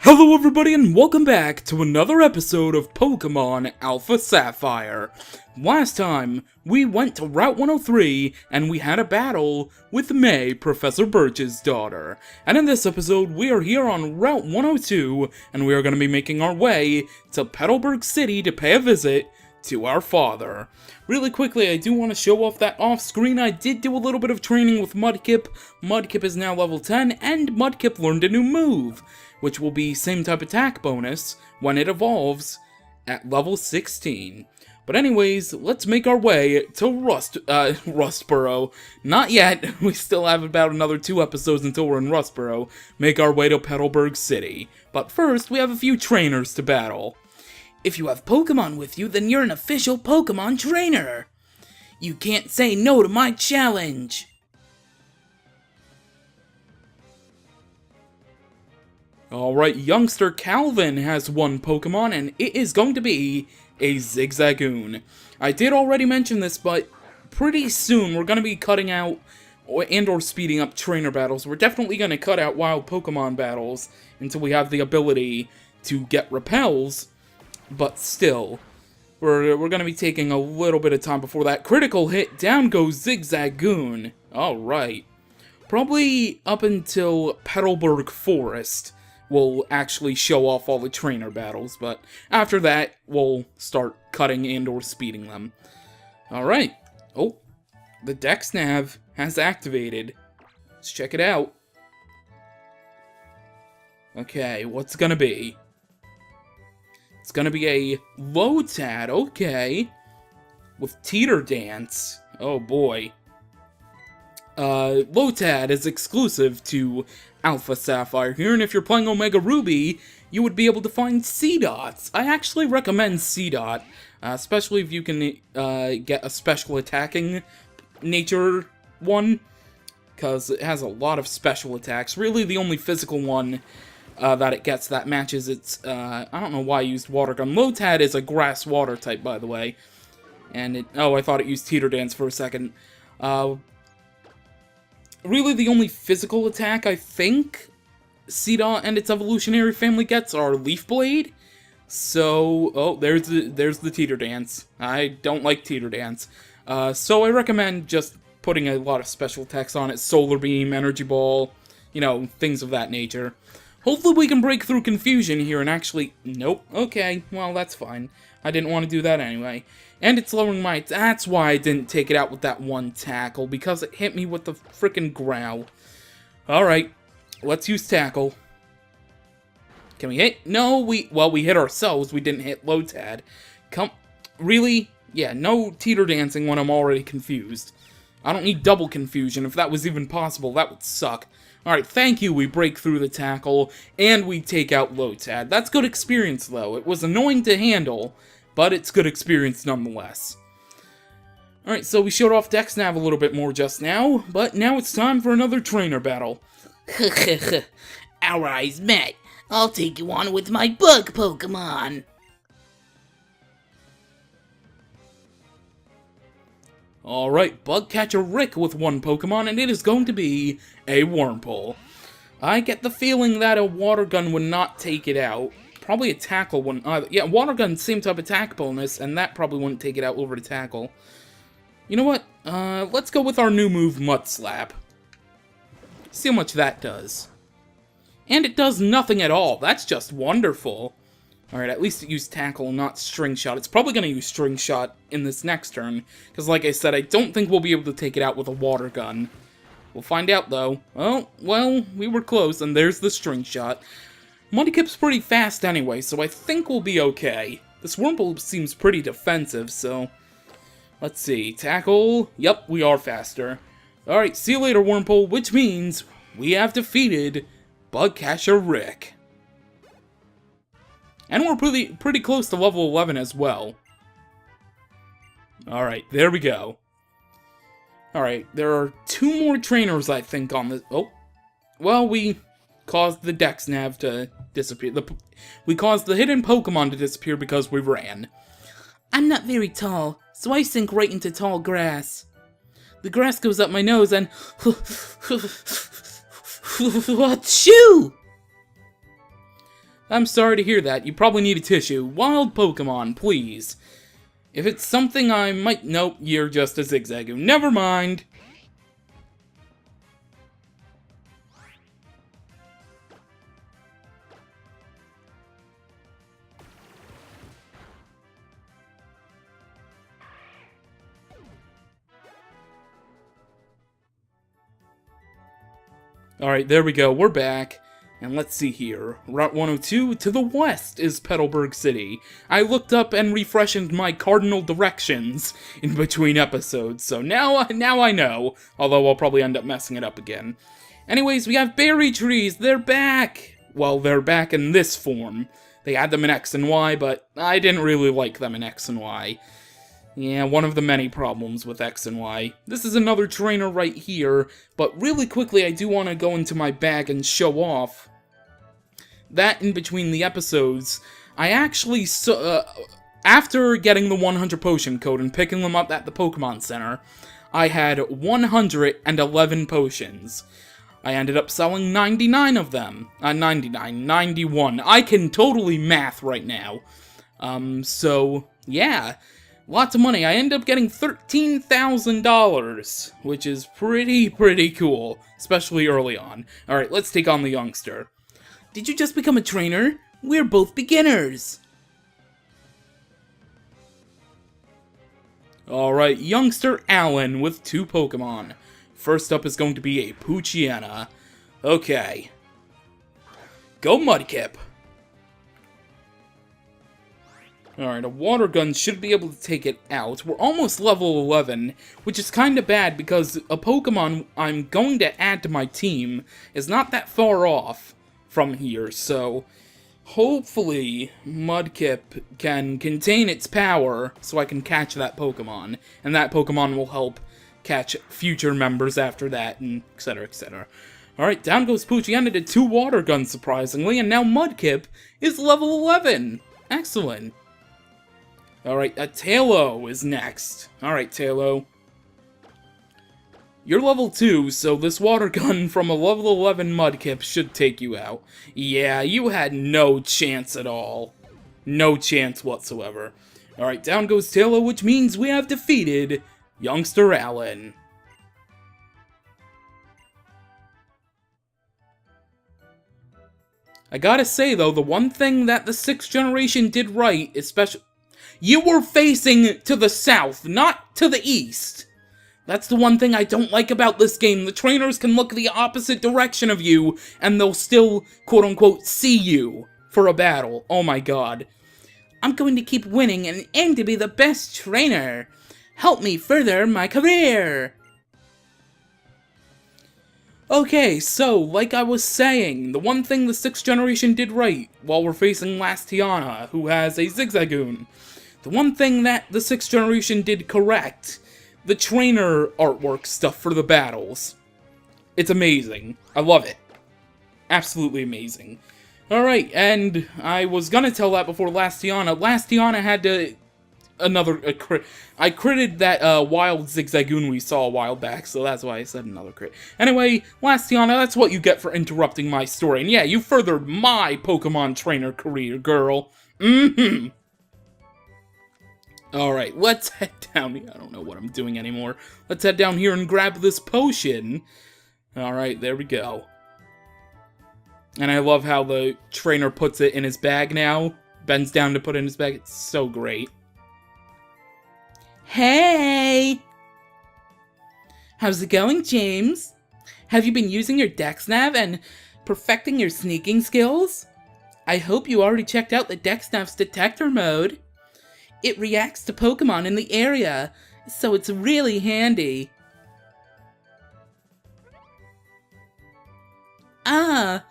Hello everybody and welcome back to another episode of Pokémon AlphaSapphire. Last time, we went to Route 103 and we had a battle with May, Professor Birch's daughter. And in this episode, we are here on Route 102 and we are going to be making our way to Petalburg City to pay a visit to our father. Really quickly, I do want to show off that off-screen I did do a little bit of training with Mudkip. Mudkip is now level 10 and Mudkip learned a new move, which will be same type attack bonus when it evolves at level 16. But anyways, let's make our way to Rustboro. Not yet, we still have about another 2 episodes until we're in Rustboro. Make our way to Petalburg City. But first, we have a few trainers to battle. If you have Pokemon with you, then you're an official Pokemon trainer. You can't say no to my challenge. Alright, Youngster Calvin has one Pokemon, and it is going to be a Zigzagoon. I did already mention this, but pretty soon we're going to be cutting out and/or speeding up trainer battles. We're definitely going to cut out wild Pokemon battles until we have the ability to get repels, but still, we're going to be taking a little bit of time before that critical hit. Down goes Zigzagoon. Alright. Probably up until Petalburg Forest we'll actually show off all the trainer battles, but after that, we'll start cutting and/or speeding them. Alright. Oh, the Dex Nav has activated. Let's check it out. Okay, what's it gonna be? It's gonna be a Lotad, okay. With Teeter Dance. Oh boy. Lotad is exclusive to AlphaSapphire here, and if you're playing Omega Ruby, you would be able to find C-Dots. I actually recommend C-Dot, especially if you can get a special attacking nature one, because it has a lot of special attacks. Really, the only physical one that it gets that matches its, I don't know why I used Water Gun. Lotad is a grass-water type, by the way, and I thought it used Teeter Dance for a second. Really, the only physical attack I think C-Dot and its evolutionary family gets are Leaf Blade. So, oh, there's the Teeter Dance. I don't like Teeter Dance. So I recommend just putting a lot of special attacks on it. Solar Beam, Energy Ball, you know, things of that nature. Hopefully we can break through confusion here and actually... Nope. Okay, well, that's fine. I didn't want to do that anyway. And it's lowering my... That's why I didn't take it out with that one tackle, because it hit me with the frickin' growl. Alright, let's use tackle. Can we hit? No, we hit ourselves. We didn't hit Lotad. Really? Yeah, no Teeter Dancing when I'm already confused. I don't need double confusion. If that was even possible, that would suck. Alright, thank you. We break through the tackle, and we take out Lotad. That's good experience, though. It was annoying to handle, but it's good experience nonetheless. Alright, so we showed off Dex Nav a little bit more just now, but now it's time for another trainer battle. Our eyes met. I'll take you on with my bug Pokemon. Alright, Bugcatcher Rick with one Pokemon, and it is going to be a Wurmple. I get the feeling that a Water Gun would not take it out. Probably a Tackle wouldn't either. Yeah, Water Gun, same type attack bonus, and that probably wouldn't take it out over to Tackle. You know what? Let's go with our new move, Mud Slap. See how much that does. And it does nothing at all. That's just wonderful. Alright, at least it used Tackle, not String Shot. It's probably going to use String Shot in this next turn, because like I said, I don't think we'll be able to take it out with a Water Gun. We'll find out, though. Oh, well, we were close, and there's the String Shot. Mudkip's pretty fast anyway, so I think we'll be okay. This Wurmple seems pretty defensive, so... Let's see, Tackle... Yep, we are faster. Alright, see you later, Wurmple, which means we have defeated Bugcatcher Rick. And we're pretty close to level 11 as well. Alright, there we go. Alright, there are 2 more trainers, I think, on this... Oh. Well, we caused the Dex Nav to disappear. We caused the hidden Pokemon to disappear because we ran. I'm not very tall, so I sink right into tall grass. The grass goes up my nose and... Achoo! I'm sorry to hear that. You probably need a tissue. Wild Pokemon, please. If it's something I might... Nope, you're just a Zigzagoon. Never mind. Alright, there we go. We're back. And let's see here. Route 102, to the west is Petalburg City. I looked up and refreshed my cardinal directions in between episodes, so now I know. Although I'll probably end up messing it up again. Anyways, we have berry trees. They're back! Well, they're back in this form. They had them in X and Y, but I didn't really like them in X and Y. Yeah, one of the many problems with X and Y. This is another trainer right here, but really quickly I do want to go into my bag and show off that in between the episodes, I actually, after getting the 100 potion code and picking them up at the Pokemon Center, I had 111 potions. I ended up selling 99 of them. 91. I can totally math right now. So, yeah. Lots of money. I ended up getting $13,000, which is pretty cool, especially early on. Alright, let's take on the youngster. Did you just become a trainer? We're both beginners. Alright, Youngster Alan with 2 Pokemon. First up is going to be a Poochyena. Okay. Go Mudkip! Alright, a water gun should be able to take it out. We're almost level 11, which is kinda bad because a Pokemon I'm going to add to my team is not that far off from here, so hopefully Mudkip can contain its power so I can catch that Pokemon, and that Pokemon will help catch future members after that, and etc, etc. Alright, down goes Poochyena to 2 water guns, surprisingly, and now Mudkip is level 11! Excellent! Alright, Tailo is next. Alright, Tailo. You're level 2, so this water gun from a level 11 Mudkip should take you out. Yeah, you had no chance at all. No chance whatsoever. Alright, down goes Tailo, which means we have defeated Youngster Alan. I gotta say, though, the one thing that the 6th generation did right, especially... You were facing to the south, not to the east. That's the one thing I don't like about this game. The trainers can look the opposite direction of you, and they'll still, quote-unquote, see you for a battle. Oh my god. I'm going to keep winning and aim to be the best trainer. Help me further my career. Okay, so, like I was saying, the one thing the 6th generation did right, while we're facing Lastiana, who has a Zigzagoon. The one thing that the 6th generation did correct, the trainer artwork stuff for the battles. It's amazing. I love it. Absolutely amazing. Alright, and I was gonna tell that before Lastiana. Lastiana had to... I critted that wild Zigzagoon we saw a while back, so that's why I said another crit. Anyway, Lastiana, that's what you get for interrupting my story. And yeah, you furthered my Pokemon trainer career, girl. Mm-hmm. Alright, let's head down here. I don't know what I'm doing anymore. Let's head down here and grab this potion. Alright, there we go. And I love how the trainer puts it in his bag now. Bends down to put it in his bag. It's so great. Hey! How's it going, James? Have you been using your DexNav and perfecting your sneaking skills? I hope you already checked out the DexNav's detector mode. It reacts to Pokemon in the area, so it's really handy. Ah!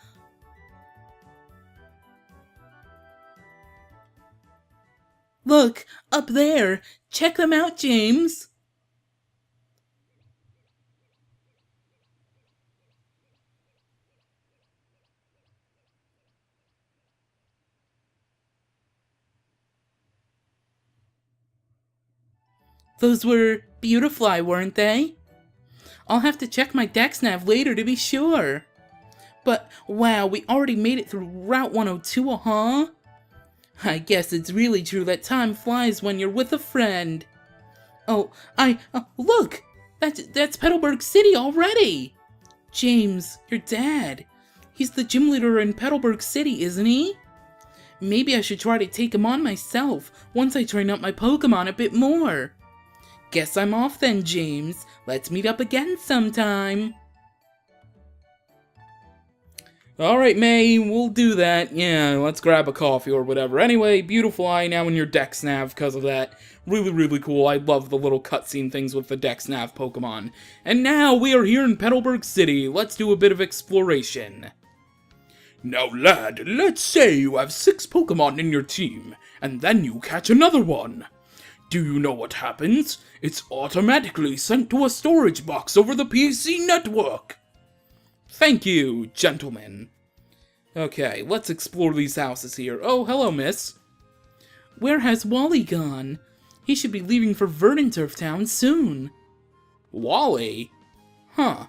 Look, up there! Check them out, James! Those were Beautifly, weren't they? I'll have to check my DexNav later to be sure. But, wow, we already made it through Route 102, huh? I guess it's really true that time flies when you're with a friend. Oh, look! That's Petalburg City already! James, your dad. He's the gym leader in Petalburg City, isn't he? Maybe I should try to take him on myself once I train up my Pokémon a bit more. Guess I'm off then, James. Let's meet up again sometime. Alright, May, we'll do that. Yeah, let's grab a coffee or whatever. Anyway, beautiful eye now in your Dex Nav because of that. Really, really cool. I love the little cutscene things with the Dex Nav Pokemon. And now we are here in Petalburg City. Let's do a bit of exploration. Now, lad, let's say you have 6 Pokemon in your team, and then you catch another one. Do you know what happens? It's automatically sent to a storage box over the PC network. Thank you, gentlemen. Okay, let's explore these houses here. Oh, hello, miss. Where has Wally gone? He should be leaving for Verdanturf Town soon. Wally? Huh.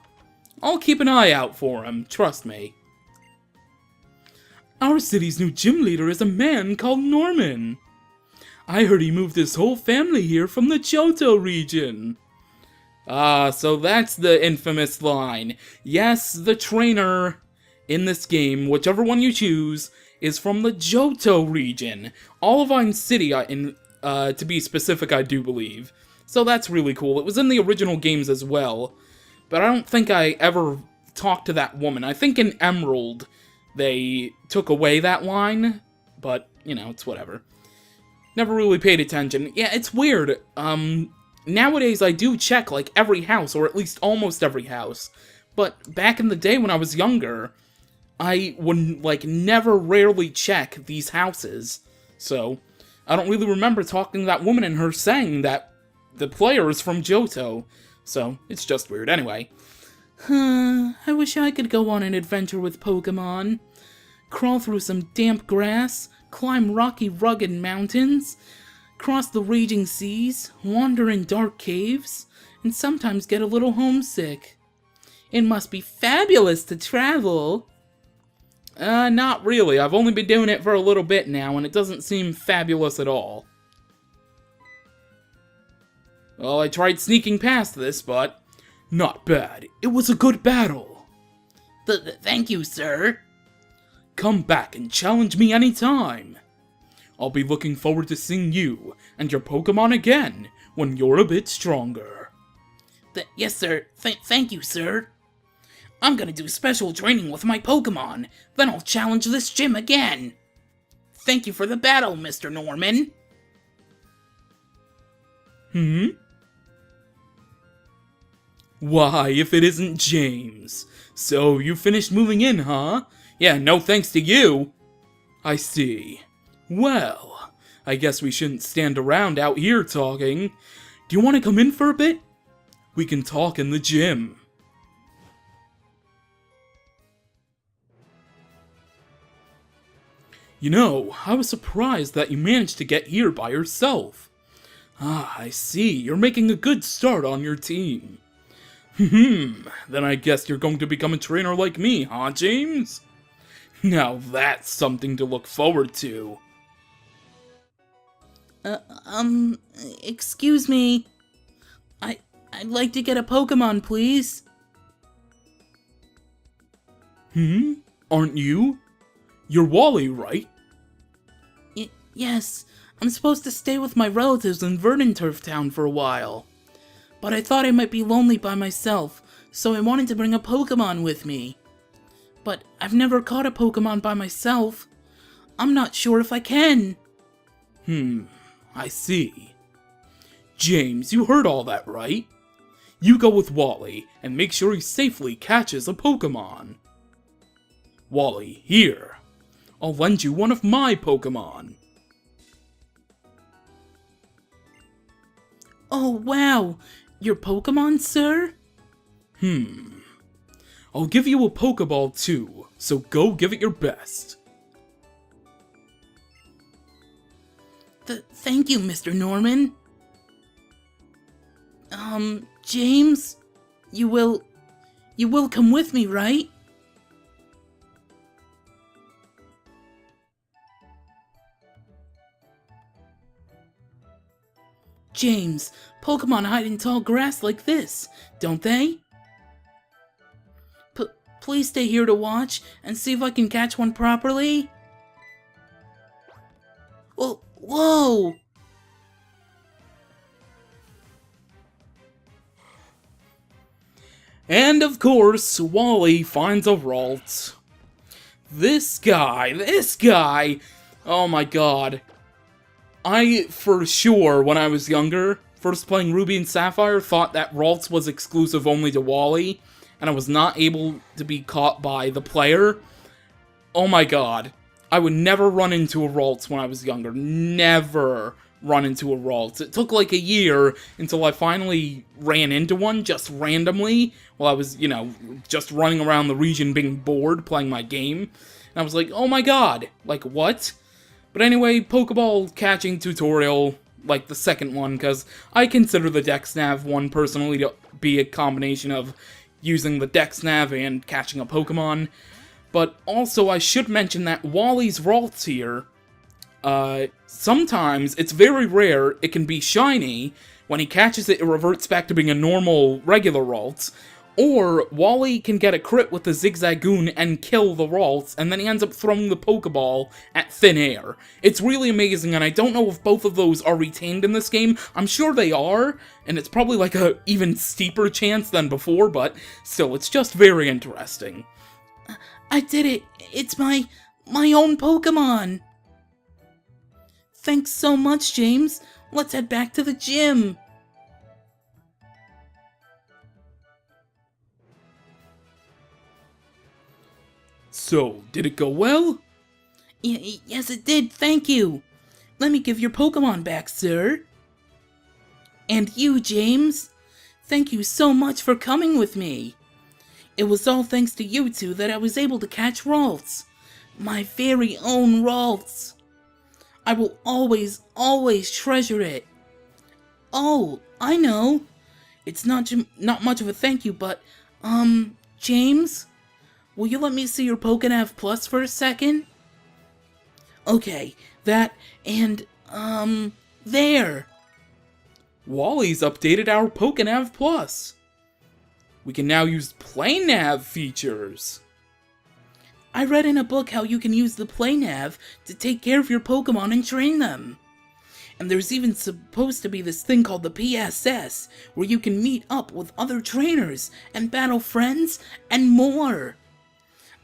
I'll keep an eye out for him, trust me. Our city's new gym leader is a man called Norman. I heard he moved his whole family here from the Johto region. Ah, so that's the infamous line. Yes, the trainer in this game, whichever one you choose, is from the Johto region. Olivine City, to be specific, I do believe. So that's really cool. It was in the original games as well, but I don't think I ever talked to that woman. I think in Emerald, they took away that line, but, you know, it's whatever. Never really paid attention. Yeah, it's weird. Nowadays I do check, like, every house, or at least almost every house. But back in the day when I was younger, I would, like, never rarely check these houses. So, I don't really remember talking to that woman and her saying that the player is from Johto. So, it's just weird. Anyway. I wish I could go on an adventure with Pokémon. Crawl through some damp grass, climb rocky, rugged mountains, cross the raging seas, wander in dark caves, and sometimes get a little homesick. It must be fabulous to travel. Not really. I've only been doing it for a little bit now, and it doesn't seem fabulous at all. Well, I tried sneaking past this, but not bad. It was a good battle. Thank you, sir. Come back and challenge me anytime. I'll be looking forward to seeing you and your Pokemon again when you're a bit stronger. Yes, sir. Thank you, sir. I'm gonna do special training with my Pokemon, then I'll challenge this gym again. Thank you for the battle, Mr. Norman. Why, if it isn't James. So, you finished moving in, huh? Yeah, no thanks to you. I see. Well, I guess we shouldn't stand around out here talking. Do you want to come in for a bit? We can talk in the gym. You know, I was surprised that you managed to get here by yourself. Ah, I see. You're making a good start on your team. Then I guess you're going to become a trainer like me, huh, James? Now that's something to look forward to. Excuse me. I'd like to get a Pokemon, please. Aren't you? You're Wally, right? Yes, I'm supposed to stay with my relatives in Verdanturf Town for a while. But I thought I might be lonely by myself, so I wanted to bring a Pokemon with me. But I've never caught a Pokemon by myself. I'm not sure if I can. I see. James, you heard all that, right? You go with Wally, and make sure he safely catches a Pokemon. Wally, here. I'll lend you one of my Pokemon. Oh, wow. Your Pokemon, sir? I'll give you a Pokeball too, so go give it your best. Thank you, Mr. Norman. James? You will come with me, right? James, Pokemon hide in tall grass like this, don't they? Please stay here to watch and see if I can catch one properly. Oh, whoa! And of course, Wally finds a Ralts. This guy! Oh my god. I, for sure, when I was younger, first playing Ruby and Sapphire, thought that Ralts was exclusive only to Wally, and I was not able to be caught by the player. Oh my god. I would never run into a Ralts when I was younger. Never run into a Ralts. It took like a year until I finally ran into one, just randomly, while I was, you know, just running around the region being bored playing my game. And I was like, oh my god, like what? But anyway, Pokeball catching tutorial, like the second one, because I consider the DexNav one personally to be a combination of using the DexNav and catching a Pokemon. But also, I should mention that Wally's Ralts here, sometimes, it's very rare, it can be shiny. When he catches it, it reverts back to being a normal, regular Ralts. Or, Wally can get a crit with the Zigzagoon and kill the Ralts, and then he ends up throwing the Pokeball at thin air. It's really amazing, and I don't know if both of those are retained in this game. I'm sure they are, and it's probably like a even steeper chance than before, but still, it's just very interesting. I did it! It's my own Pokemon! Thanks so much, James. Let's head back to the gym. So, did it go well? Yes, it did, thank you. Let me give your Pokemon back, sir. And you, James. Thank you so much for coming with me. It was all thanks to you two that I was able to catch Ralts. My very own Ralts. I will always, always treasure it. Oh, I know. It's not much of a thank you, but, James? Will you let me see your Pokénav Plus for a second? Okay, that, and, there. Wally's updated our Pokénav Plus. We can now use PlayNav features. I read in a book how you can use the PlayNav to take care of your Pokemon and train them. And there's even supposed to be this thing called the PSS, where you can meet up with other trainers and battle friends and more.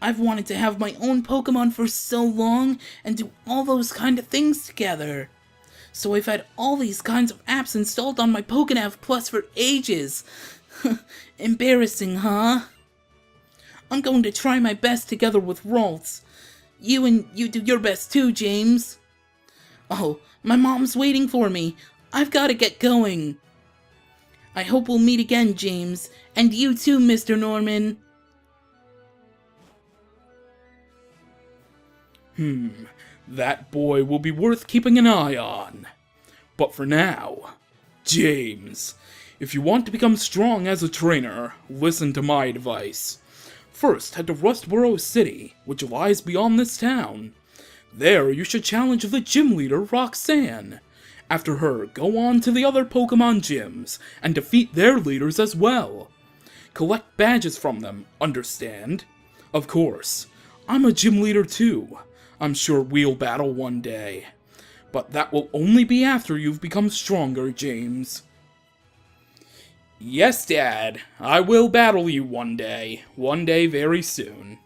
I've wanted to have my own Pokemon for so long and do all those kind of things together. So I've had all these kinds of apps installed on my Pokénav Plus for ages. Embarrassing, huh? I'm going to try my best together with Ralts. You do your best too, James. Oh, my mom's waiting for me. I've got to get going. I hope we'll meet again, James. And you too, Mr. Norman. That boy will be worth keeping an eye on. But for now, James, if you want to become strong as a trainer, listen to my advice. First, head to Rustboro City, which lies beyond this town. There, you should challenge the gym leader, Roxanne. After her, go on to the other Pokemon gyms, and defeat their leaders as well. Collect badges from them, understand? Of course, I'm a gym leader too. I'm sure we'll battle one day. But that will only be after you've become stronger, James. Yes, Dad, I will battle you one day. One day very soon.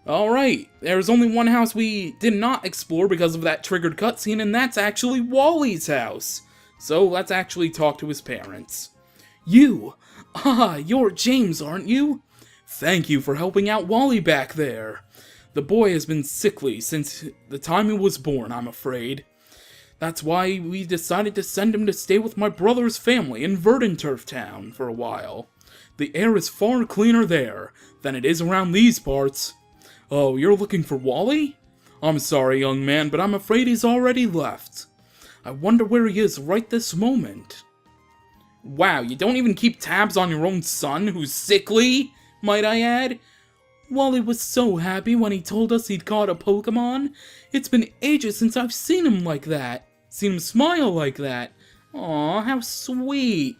Alright, there's only one house we did not explore because of that triggered cutscene, and that's actually Wally's house. So let's actually talk to his parents. You! You're James, aren't you? Thank you for helping out Wally back there. The boy has been sickly since the time he was born, I'm afraid. That's why we decided to send him to stay with my brother's family in Verdanturf Town for a while. The air is far cleaner there than it is around these parts. Oh, you're looking for Wally? I'm sorry, young man, but I'm afraid he's already left. I wonder where he is right this moment. Wow, you don't even keep tabs on your own son, who's sickly, might I add? Wally was so happy when he told us he'd caught a Pokemon. It's been ages since I've seen him like that. Seen him smile like that. Aw, how sweet.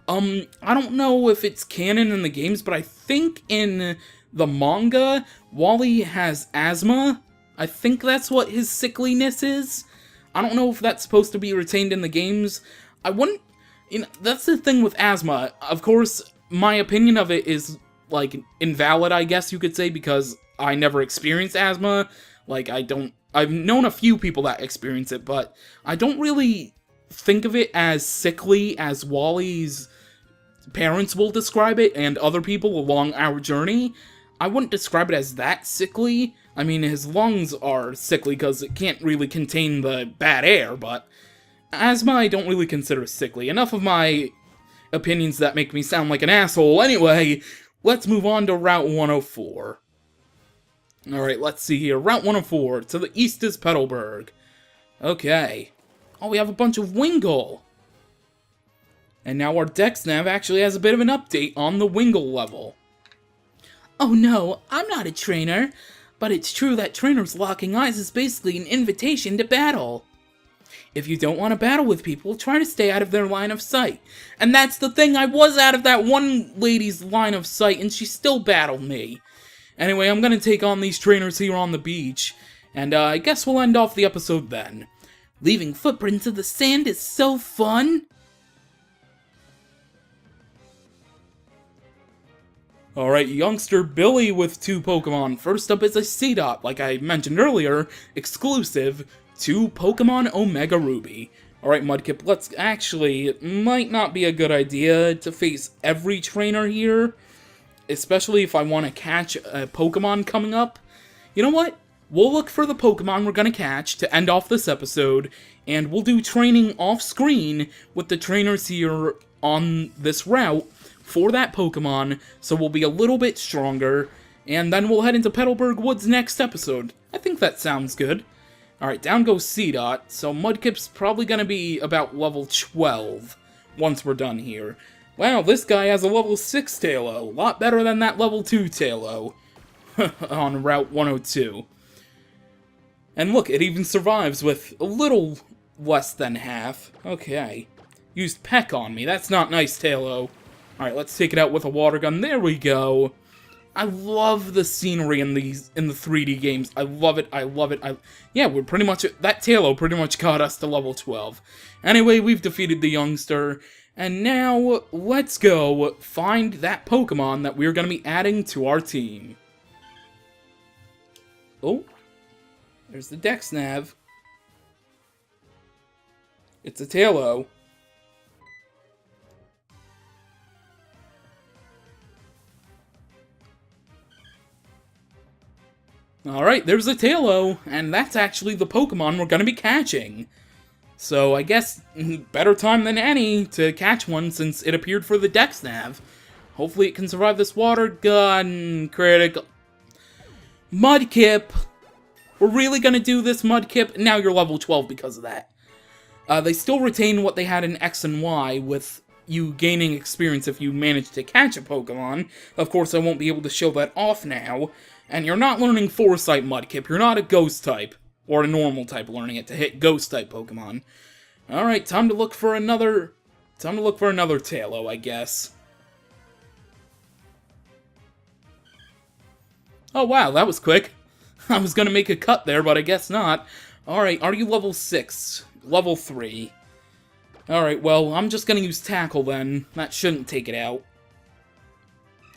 I don't know if it's canon in the games, but I think in the manga, Wally has asthma. I think that's what his sickliness is. I don't know if that's supposed to be retained in the games. I wouldn't... that's the thing with asthma. Of course, my opinion of it is, like, invalid, I guess you could say, because I never experienced asthma. Like, I've known a few people that experience it, but I don't really think of it as sickly as Wally's parents will describe it, and other people along our journey. I wouldn't describe it as that sickly. I mean, his lungs are sickly because it can't really contain the bad air, but asthma I don't really consider sickly. Enough of my opinions that make me sound like an asshole. Anyway, let's move on to Route 104. Alright, let's see here. Route 104, to the east is Petalburg. Okay. Oh, we have a bunch of Wingull. And now our DexNav actually has a bit of an update on the Wingull level. Oh no, I'm not a trainer, but it's true that trainers locking eyes is basically an invitation to battle. If you don't want to battle with people, try to stay out of their line of sight. And that's the thing, I was out of that one lady's line of sight and she still battled me. Anyway, I'm gonna take on these trainers here on the beach, and I guess we'll end off the episode then. Leaving footprints in the sand is so fun! Alright, youngster Billy with 2 Pokemon. First up is a Seedot, like I mentioned earlier, exclusive to Pokemon Omega Ruby. Alright, Mudkip, let's actually, it might not be a good idea to face every trainer here, especially if I want to catch a Pokemon coming up. You know what? We'll look for the Pokemon we're going to catch to end off this episode, and we'll do training off-screen with the trainers here on this route for that Pokemon, so we'll be a little bit stronger, and then we'll head into Petalburg Woods next episode. I think that sounds good. Alright, down goes Seedot, so Mudkip's probably gonna be about level 12 once we're done here. Wow, this guy has a level 6 Tailo, a lot better than that level 2 Tailo on Route 102. And look, it even survives with a little less than half. Okay. Used Peck on me, that's not nice, Tailo. Alright, let's take it out with a water gun. There we go. I love the scenery in the 3D games. I love it. Yeah, we're pretty much... That Tailo pretty much got us to level 12. Anyway, we've defeated the youngster. And now, let's go find that Pokemon that we're going to be adding to our team. Oh. There's the DexNav. It's a Tailo. Alright, there's a Tailo, and that's actually the Pokemon we're gonna be catching. So, I guess, better time than any to catch one since it appeared for the DexNav. Hopefully it can survive this water gun. Critical. Mudkip! We're really gonna do this, Mudkip? Now you're level 12 because of that. They still retain what they had in X and Y, with you gaining experience if you manage to catch a Pokemon. Of course, I won't be able to show that off now. And you're not learning Foresight, Mudkip. You're not a Ghost type, or a normal type learning it to hit Ghost type Pokemon. Alright, time to look for another Tailo, I guess. Oh wow, that was quick. I was gonna make a cut there, but I guess not. Alright, are you level 6? Level 3. Alright, well, I'm just gonna use Tackle then. That shouldn't take it out.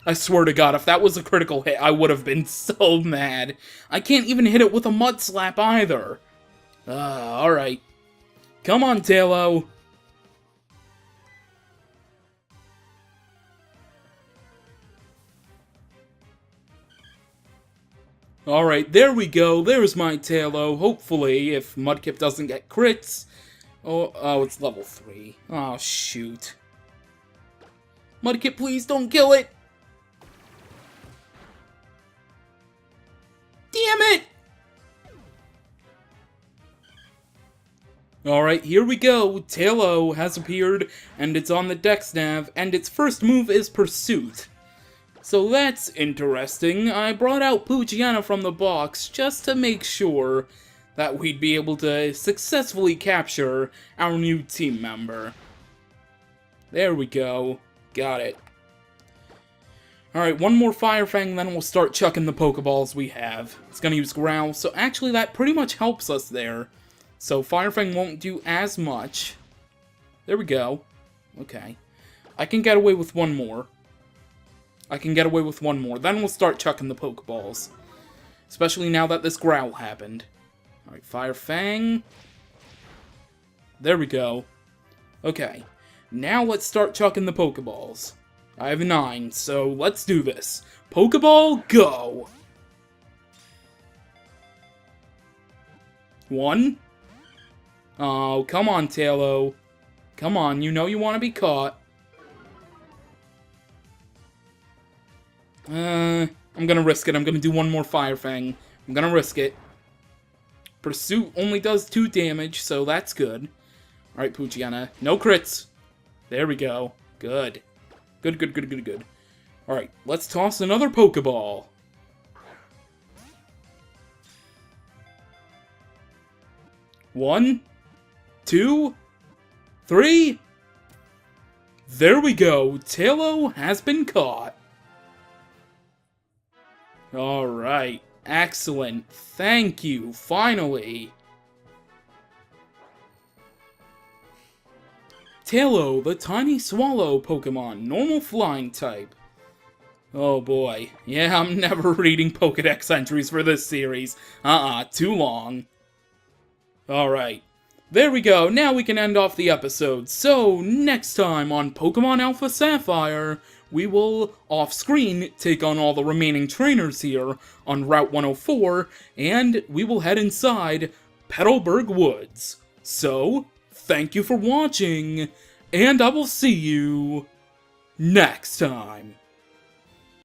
I swear to God, if that was a critical hit, I would have been so mad. I can't even hit it with a Mud Slap either. Alright. Come on, Tailo. Alright, there we go. There's my Tailo. Hopefully, if Mudkip doesn't get crits. Oh, it's level 3. Oh, shoot. Mudkip, please don't kill it! Damn it! Alright, here we go. Tailo has appeared, and it's on the DexNav, and its first move is Pursuit. So that's interesting. I brought out Poochyena from the box just to make sure that we'd be able to successfully capture our new team member. There we go. Got it. Alright, one more Fire Fang, then we'll start chucking the Pokeballs we have. It's gonna use Growl, so actually that pretty much helps us there. So Fire Fang won't do as much. There we go. Okay. I can get away with one more. Then we'll start chucking the Pokeballs. Especially now that this Growl happened. Alright, Fire Fang. There we go. Okay. Now let's start chucking the Pokeballs. I have 9, so let's do this. Pokeball, go! 1. Oh, come on, Tailo. Come on, you know you want to be caught. I'm gonna risk it. I'm gonna do one more Fire Fang. I'm gonna risk it. Pursuit only does 2 damage, so that's good. Alright, Poochyena. No crits. There we go. Good. Good. Alright, let's toss another Pokeball. 1, 2, 3. There we go. Tailo has been caught. Alright. Excellent. Thank you. Finally. Tailo, the tiny swallow Pokemon, normal flying type. Oh boy. Yeah, I'm never reading Pokedex entries for this series. Too long. Alright. There we go, now we can end off the episode. So, next time on Pokemon AlphaSapphire, we will, off-screen, take on all the remaining trainers here on Route 104, and we will head inside Petalburg Woods. So, thank you for watching, and I will see you next time.